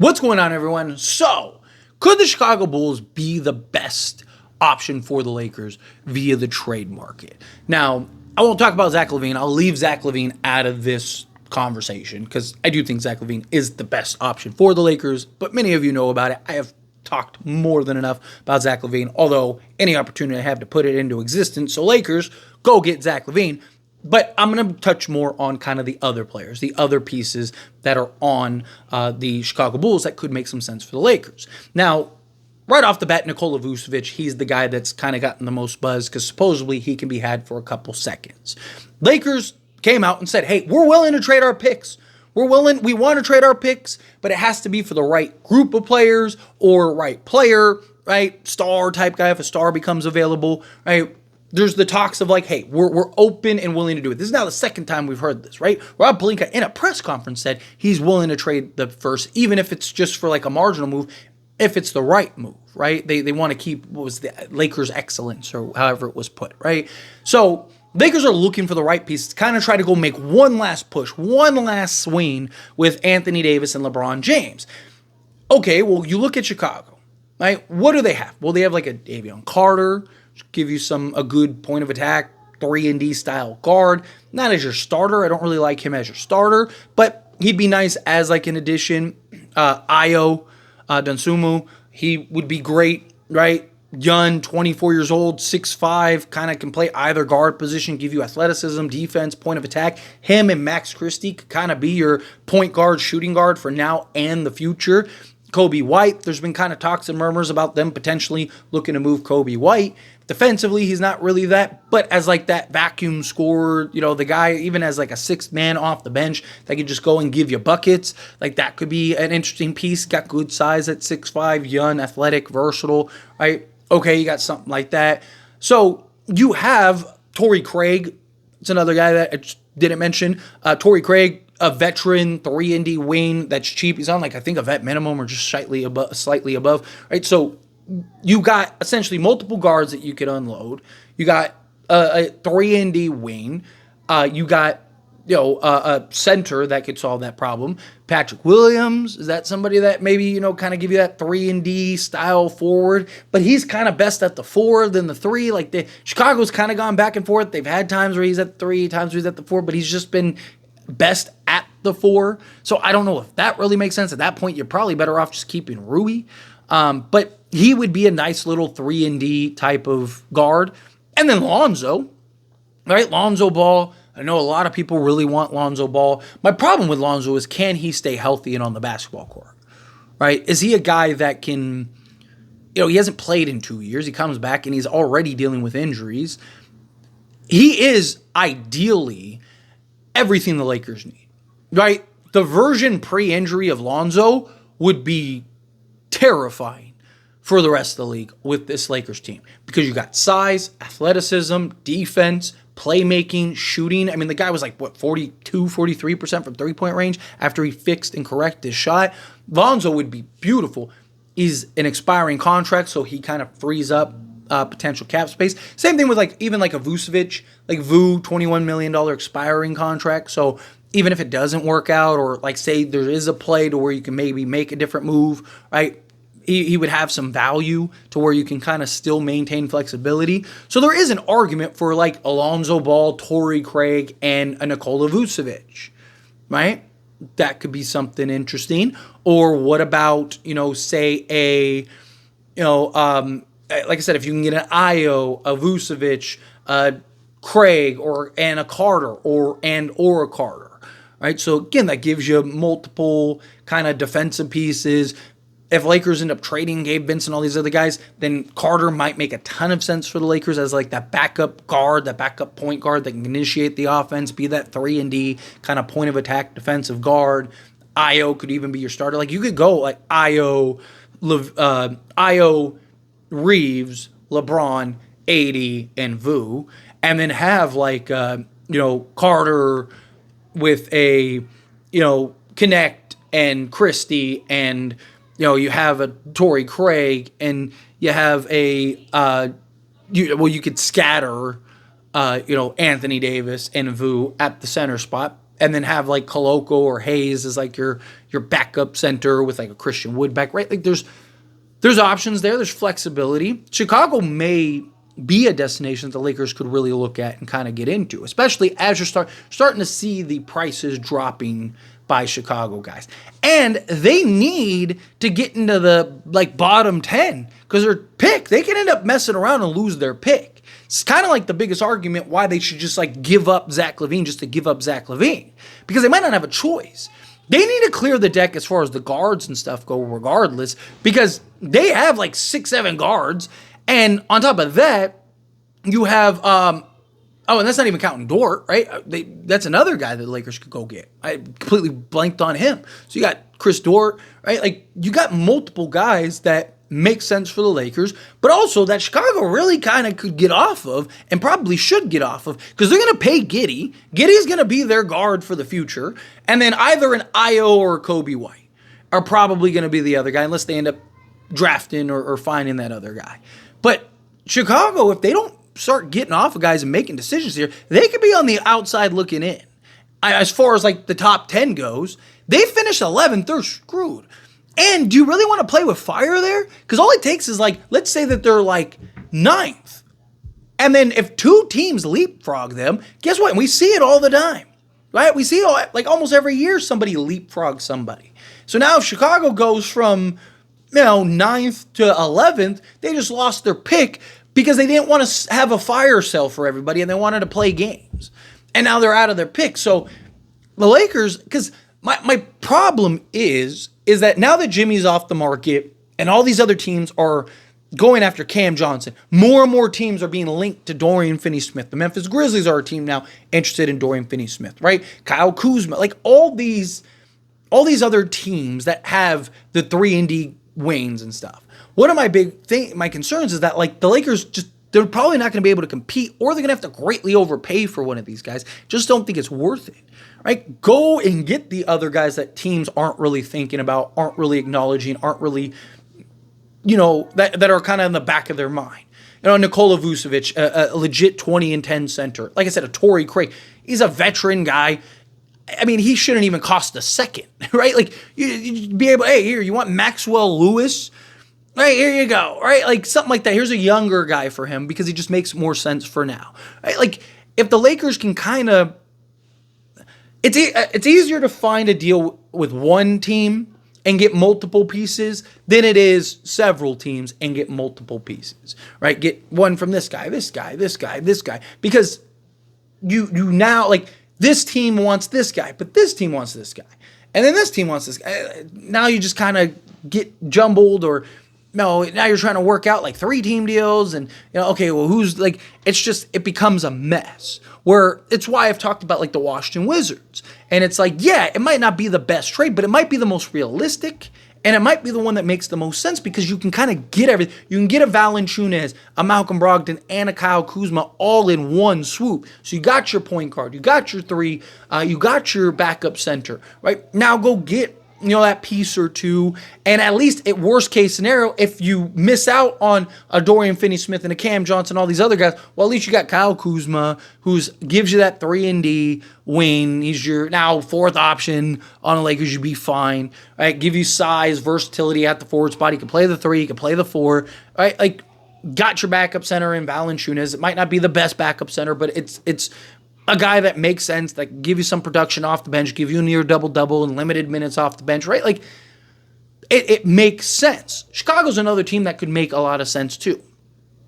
What's going on, everyone? So, could the Chicago Bulls be the best option for the Lakers via the trade market? Now, I won't talk about Zach Lavine. I'll leave Zach Lavine out of this conversation because I do think Zach Lavine is the best option for the Lakers, but many of you know about it. I have talked more than enough about Zach Lavine, although any opportunity I have to put it into existence. So, Lakers, go get Zach Lavine. But I'm going to touch more on kind of the other players, the other pieces that are on the Chicago Bulls that could make some sense for the Lakers. Now, right off the bat, Nikola Vucevic, he's the guy that's kind of gotten the most buzz because supposedly he can be had for a couple seconds. Lakers came out and said, hey, we're willing to trade our picks. We want to trade our picks, but it has to be for the right group of players or right player, right? Star type guy if a star becomes available, right? There's the talks of like, hey, we're open and willing to do it. This is now the second time we've heard this, right? Rob Pelinka in a press conference said he's willing to trade the first, even if it's just for like a marginal move, if it's the right move, right? They want to keep what was the Lakers' excellence or however it was put, right? So Lakers are looking for the right piece to kind of try to go make one last push, one last swing with Anthony Davis and LeBron James. Okay, well, you look at Chicago, right? What do they have? Well, they have like a Davion Carter, give you a good point of attack, 3-and-D style guard. Not as your starter. I don't really like him as your starter, but he'd be nice as like an addition. Ayo Dosunmu, he would be great, right? Young, 24 years old, 6'5", kind of can play either guard position, give you athleticism, defense, point of attack. Him and Max Christie could kind of be your point guard, shooting guard for now and the future. Kobe White, there's been kind of talks and murmurs about them potentially looking to move Kobe White. Defensively, he's not really that, but as like that vacuum scorer, you know, the guy even as like a sixth man off the bench that could just go and give you buckets, like that could be an interesting piece. Got good size at 6'5", young, athletic, versatile, right? Okay, you got something like that. So you have Torrey Craig. It's another guy that I didn't mention. Torrey Craig, a veteran 3-and-D wing that's cheap. He's on like I think a vet minimum or just slightly above, right? So you got essentially multiple guards that you could unload. You got a 3-and-D wing. You got a center that could solve that problem. Patrick Williams, is that somebody that maybe kind of give you that 3-and-D style forward? But he's kind of best at the 4 than the 3. Like Chicago's kind of gone back and forth. They've had times where he's at the 3, times where he's at the 4, but he's just been best at the 4. So I don't know if that really makes sense. At that point, you're probably better off just keeping Rui. But he would be a nice little 3-and-D type of guard. And then Lonzo, right? Lonzo Ball. I know a lot of people really want Lonzo Ball. My problem with Lonzo is, can he stay healthy and on the basketball court, right? Is he a guy that can, he hasn't played in 2 years. He comes back and he's already dealing with injuries. He is ideally everything the Lakers need, right? The version pre-injury of Lonzo would be terrifying for the rest of the league with this Lakers team because you got size, athleticism, defense, playmaking, shooting. I mean, the guy was like, 43% from three-point range after he fixed and corrected his shot. Lonzo would be beautiful. He's an expiring contract, so he kind of frees up potential cap space. Same thing with even a Vucevic, $21 million expiring contract. So even if it doesn't work out or say there is a play to where you can maybe make a different move, right? He would have some value to where you can kind of still maintain flexibility. So there is an argument for Lonzo Ball, Torrey Craig, and a Nikola Vucevic, right? That could be something interesting. Or what about, say like I said, if you can get an Ayo, a Vucevic, Craig, and a Carter, or a Carter, right? So again, that gives you multiple kind of defensive pieces. If Lakers end up trading Gabe Vincent, all these other guys, then Carter might make a ton of sense for the Lakers as that backup guard, that backup point guard that can initiate the offense, be that 3-and-D kind of point of attack defensive guard. Ayo could even be your starter. You could go Ayo, Reeves, LeBron, 80, and Vu, and then have Carter with a Connect and Christie and you have a Torrey Craig, and you have a you could scatter Anthony Davis and Vu at the center spot, and then have like Koloko or Hayes as like your backup center with like a Christian Wood back, right? Like there's options there. There's flexibility. Chicago may be a destination that the Lakers could really look at and kind of get into, especially as you're starting to see the prices dropping by Chicago guys. And they need to get into the like bottom 10 because their pick, they can end up messing around and lose their pick. It's kind of like the biggest argument why they should just like give up Zach Lavine just to give up Zach Lavine, because they might not have a choice. They need to clear the deck as far as the guards and stuff go regardless, because they have like 6-7 guards. And on top of that, you have, and that's not even counting Dort, right? That's another guy that the Lakers could go get. I completely blanked on him. So you got Chris Dort, right? Like, you got multiple guys that make sense for the Lakers, but also that Chicago really kind of could get off of and probably should get off of, because they're going to pay Giddey. Giddey's going to be their guard for the future. And then either an Io or a Kobe White are probably going to be the other guy, unless they end up drafting or finding that other guy. But Chicago, if they don't start getting off of guys and making decisions here, they could be on the outside looking in. As far as like the top 10 goes, they finish 11th, they're screwed. And do you really want to play with fire there? Because all it takes is like, let's say that they're like 9th. And then if 2 teams leapfrog them, guess what? And we see it all the time, right? We see it like almost every year somebody leapfrogs somebody. So now if Chicago goes from 9th to 11th, they just lost their pick because they didn't want to have a fire sale for everybody and they wanted to play games. And now they're out of their pick. So the Lakers, because my problem is that now that Jimmy's off the market and all these other teams are going after Cam Johnson, more and more teams are being linked to Dorian Finney-Smith. The Memphis Grizzlies are a team now interested in Dorian Finney-Smith, right? Kyle Kuzma, like all these other teams that have the 3-and-D wings and stuff. One of my concerns is that like the Lakers they're probably not going to be able to compete, or they're going to have to greatly overpay for one of these guys. Just don't think it's worth it, right? Go and get the other guys that teams aren't really thinking about, aren't really acknowledging, aren't really, that are kind of in the back of their mind. Nikola Vucevic, a legit 20-10 center. Like I said, a Torrey Craig. He's a veteran guy. I mean, he shouldn't even cost a second, right? Like, you'd be able, hey, here, you want Maxwell Lewis? Right, here you go, right? Like, something like that. Here's a younger guy for him because he just makes more sense for now. Right? Like, if the Lakers can kind of... It's easier to find a deal with one team and get multiple pieces than it is several teams and get multiple pieces, right? Get one from this guy, this guy, this guy, this guy. Because you now, like, this team wants this guy, but this team wants this guy. And then this team wants this guy. Now you just kind of get jumbled, or... No, now you're trying to work out like 3 team deals and, okay, well, who's like, it becomes a mess where it's why I've talked about like the Washington Wizards. And it's like, yeah, it might not be the best trade, but it might be the most realistic and it might be the one that makes the most sense because you can kind of get everything. You can get a Valanciunas, a Malcolm Brogdon, and a Kyle Kuzma all in one swoop. So you got your point guard, you got your 3, you got your backup center, right? Now go get that piece or 2. And at least at worst case scenario, if you miss out on a Dorian Finney-Smith and a Cam Johnson, all these other guys, well, at least you got Kyle Kuzma, who gives you that 3-and-D wing. He's your now 4th option on the Lakers. You'd be fine, right? Give you size, versatility at the forward spot. He can play the 3, he can play the 4, right? Like, got your backup center in Valanciunas. It might not be the best backup center, but it's a guy that makes sense, that can give you some production off the bench, give you a near double-double and limited minutes off the bench, right? Like, it makes sense. Chicago's another team that could make a lot of sense too,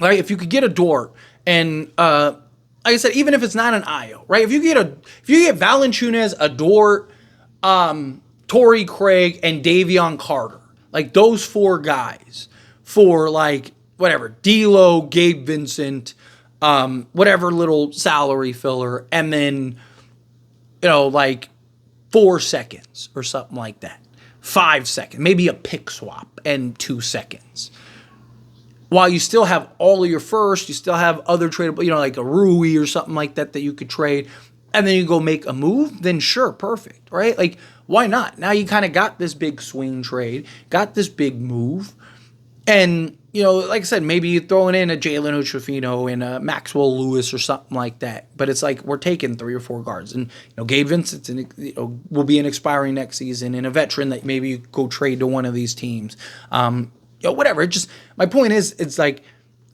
right? If you could get a Dort and, like I said, even if it's not an Io, right? If you get Valanciunas, a Dort, Torrey Craig, and Davion Carter, like those 4 guys for like, whatever, D'Lo, Gabe Vincent, whatever little salary filler, and then, like 4 seconds or something like that. 5 seconds, maybe a pick swap and 2 seconds. While you still have all of your first, you still have other tradable, like a Rui or something like that you could trade, and then you go make a move, then sure, perfect, right? Like, why not? Now you kind of got this big swing trade, got this big move, and like I said, maybe throwing in a Jalen Hood-Schifino and a Maxwell Lewis or something like that. But it's like we're taking 3 or 4 guards, and Gabe Vincent's will be an expiring next season, and a veteran that maybe you go trade to one of these teams. Whatever. It just, my point is, it's like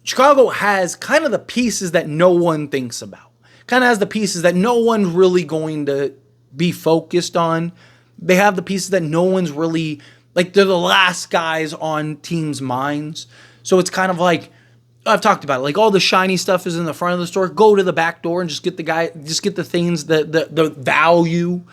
Chicago has kind of the pieces that no one thinks about. Kind of has the pieces that no one's really going to be focused on. They have the pieces that no one's really, like, they're the last guys on teams' minds. So it's kind of like, I've talked about it, like all the shiny stuff is in the front of the store. Go to the back door and just get the things, the value,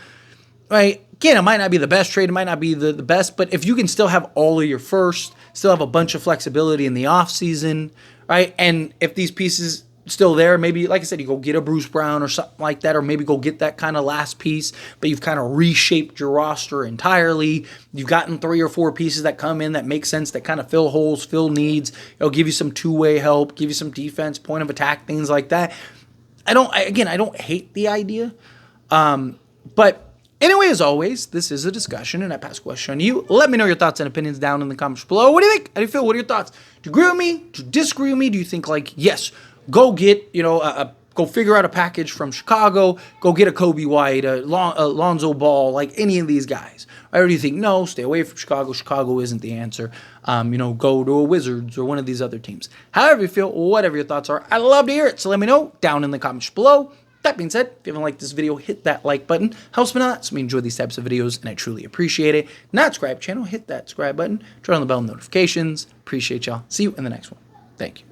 right? Again, it might not be the best trade, it might not be the best, but if you can still have all of your first, still have a bunch of flexibility in the offseason, right? And if these pieces still there, maybe, like I said, you go get a Bruce Brown or something like that, or maybe go get that kind of last piece, but you've kind of reshaped your roster entirely. You've gotten 3 or 4 pieces that come in that make sense, that kind of fill holes, fill needs. It'll give you some two-way help, give you some defense, point of attack, things like that. I don't hate the idea. But anyway, as always, this is a discussion, and I pass the question on to you. Let me know your thoughts and opinions down in the comments below. What do you think? How do you feel? What are your thoughts? Do you agree with me? Do you disagree with me? Do you think, like, yes, go get, go figure out a package from Chicago, go get a Kobe White, a Lonzo Ball, like any of these guys? Or do you think, no, stay away from Chicago. Chicago isn't the answer. Go to a Wizards or one of these other teams. However you feel, whatever your thoughts are, I'd love to hear it. So let me know down in the comments below. That being said, if you haven't liked this video, hit that like button. Helps me out. So we enjoy these types of videos, and I truly appreciate it. Not subscribe channel, hit that subscribe button. Turn on the bell notifications. Appreciate y'all. See you in the next one. Thank you.